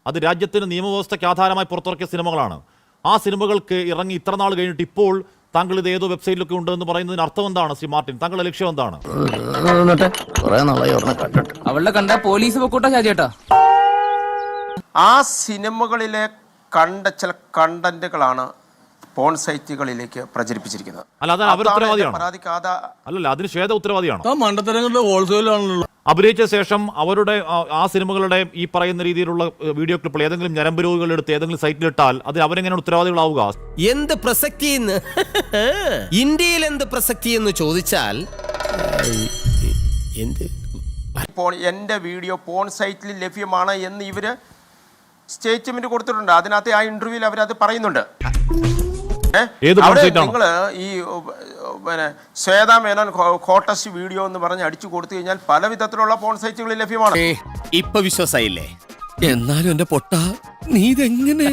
അത് രാജ്യത്തിന് നിയമവ്യവസ്ഥയ്ക്ക് ആധാരമായി പുറത്തിറക്കിയ സിനിമകളാണ്. ആ സിനിമകൾക്ക് ഇറങ്ങി ഇത്ര നാൾ കഴിഞ്ഞിട്ട് ഇപ്പോൾ താങ്കൾ ഇത് ഏതോ വെബ്സൈറ്റിലൊക്കെ ഉണ്ടെന്ന് പറയുന്നതിന് അർത്ഥം എന്താണ് ശ്രീ മാർട്ടിൻ? താങ്കളുടെ ലക്ഷ്യം എന്താണ്? അവളുടെ കണ്ട പോലീസ് പൊക്കൂട്ടാ ചേട്ടാ. ആ സിനിമകളിലെ കണ്ട ചില കണ്ടന്റുകളാണ് പോൺ സൈറ്റുകളിലേക്ക് പ്രചരിപ്പിച്ചിരിക്കുന്നത്. അല്ല, അവർ ഉത്തരവാദിയാണ്. അല്ലല്ല, അതിന് ശ്വേത ഉത്തരവാദിയാണ്. അഭിനയിച്ച ശേഷം അവരുടെ ആ സിനിമകളുടെ ഈ പറയുന്ന രീതിയിലുള്ള വീഡിയോ ക്ലിപ്പുകൾ ഏതെങ്കിലും ഞരമ്പ് രോഗികൾ എടുത്ത് ഏതെങ്കിലും സൈറ്റിലിട്ടാൽ അതിന് അവരെങ്ങനെയാണ് ഉത്തരവാദികളാവുക? എന്ത് പ്രസക്തി എന്ന് ഇന്ത്യയിൽ എന്ത് പ്രസക്തി എന്ന് ചോദിച്ചാൽ ഇപ്പോൾ എന്റെ വീഡിയോ പോൺ സൈറ്റിൽ ലഭ്യമാണ് എന്ന് ഇവര് സ്റ്റേറ്റ്മെന്റ് കൊടുത്തിട്ടുണ്ട്. അതിനകത്ത് ആ ഇന്റർവ്യൂവിൽ അവരത് പറയുന്നുണ്ട്. നിങ്ങള് ഈ ശ്വേതാ മേനോൻ ഹോട്ടസ്റ്റ് വീഡിയോ എന്ന് പറഞ്ഞ് അടിച്ചു കൊടുത്തു കഴിഞ്ഞാൽ പല വിധത്തിലുള്ള പോൺ സൈറ്റുകളിൽ ലഭ്യമാണ്. ഇപ്പൊ വിശ്വാസായില്ലേ? എന്നാലും എന്റെ പൊട്ട നീ ഇതെങ്ങനെ?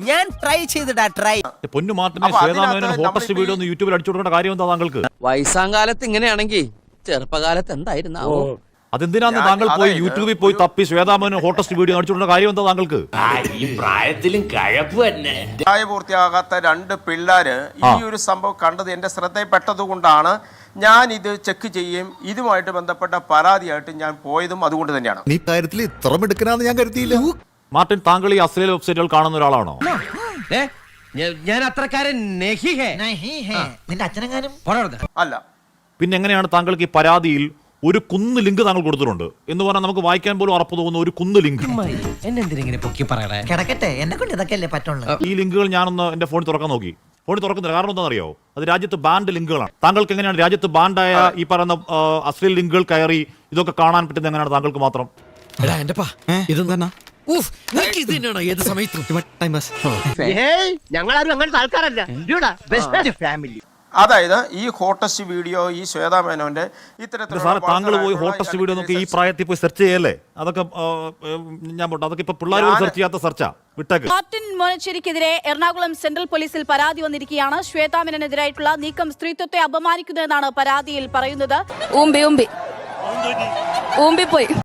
ഞാൻ ട്രൈ ചെയ്തിടാ ട്രൈ. പൊന്നു മാർട്ടിനെ ശ്വേതാ മേനോൻ ഹോട്ടസ്റ്റ് വീഡിയോ ഒന്ന് യൂട്യൂബിൽ അടിച്ചു കൊടുക്കേണ്ട കാര്യം എന്താ താങ്കൾക്ക്? വയസ്സാങ്കാലത്ത് ഇങ്ങനെയാണെങ്കിൽ ചെറുപ്പകാലത്ത് എന്തായിരുന്നു? അതെന്തിനാന്ന് താങ്കൾ പോയി യൂട്യൂബിൽ പോയി തപ്പി ശ്വേതാ മേനോൻ ഹോട്ടസ്റ്റ് വീഡിയോ അടിച്ചുകൊണ്ട കാര്യം എന്താ താങ്കൾക്ക്? ഈ പ്രായത്തിലും കഴപ്പ് തന്നെ. പ്രായപൂർത്തിയാകാത്ത 2 പിള്ളേര് ഈ ഒരു സംഭവം കണ്ടത് എന്റെ ശ്രദ്ധയിൽപ്പെട്ടത് കൊണ്ടാണ് ഞാൻ ഇത് ചെക്ക് ചെയ്യുകയും ഇതുമായിട്ട് ബന്ധപ്പെട്ട പരാതിയായിട്ട് ഞാൻ പോയതും അതുകൊണ്ട് തന്നെയാണ്. ഈ കാര്യത്തിൽ ഇത്ര മിടുക്കനാന്ന് ഞാൻ കരുതിയില്ല. മാർട്ടിൻ, താങ്കൾ ഈ അശ്ലീല വെബ്സൈറ്റുകൾ കാണുന്ന ഒരാളാണോ? ഞാൻ അത്രക്കാരൻ അല്ല. പിന്നെ എങ്ങനെയാണ് താങ്കൾക്ക് ഈ പരാതിയിൽ ഒരു കുന്ന് ലിങ്ക് താങ്കൾ കൊടുത്തിട്ടുണ്ട് എന്ന് പറഞ്ഞാൽ നമുക്ക് വായിക്കാൻ പോലും ഉറപ്പ് തോന്നുന്ന ഒരു കുന്ന് ലിങ്ക്? ഈ ലിങ്കുകൾ ഞാനൊന്ന് എന്റെ ഫോണിൽ തുറക്കാൻ നോക്കി. ഫോണിൽ തുറക്കുന്നില്ല. കാരണം എന്താണെന്നറിയോ? അത് രാജ്യത്ത് ബാൻഡ് ലിങ്കുകളാണ്. താങ്കൾക്ക് എങ്ങനെയാണ് രാജ്യത്ത് ബാൻഡായ ഈ പറയുന്ന അശ്ലീൽ ലിങ്കുകൾ കയറി ഇതൊക്കെ കാണാൻ പറ്റുന്നത്? എങ്ങനെയാണ് താങ്കൾക്ക് മാത്രം? ഞങ്ങളാരും അങ്ങനത്തെ ആൾക്കാരല്ല. അതായത് ഈ ഹോട്ടസ്റ്റ് വീഡിയോ ഈ ശ്വേതാ മേനോന്റെ താങ്കൾ പോയി ഹോട്ടസ്റ്റ് വീഡിയോ നോക്കി ഈ പ്രായത്തിൽ പോയി സെർച്ച് ചെയ്യല്ലേ? അതൊക്കെ ഞാൻ പോട്ടെ, അതൊക്കെ ഇപ്പൊ പിള്ളേർ സെർച്ച് ചെയ്യാത്ത സെർച്ചാ. വിട്ടേക്ക്. മാർട്ടിൻ മോനച്ചേരിക്കെതിരെ എറണാകുളം സെൻട്രൽ പോലീസിൽ പരാതി വന്നിരിക്കുകയാണ്. ശ്വേതാ മേനോനെതിരായിട്ടുള്ള നീക്കം സ്ത്രീത്വത്തെ അപമാനിക്കുന്നതെന്നാണ് പരാതിയിൽ പറയുന്നത്. ഊമ്പി പോയി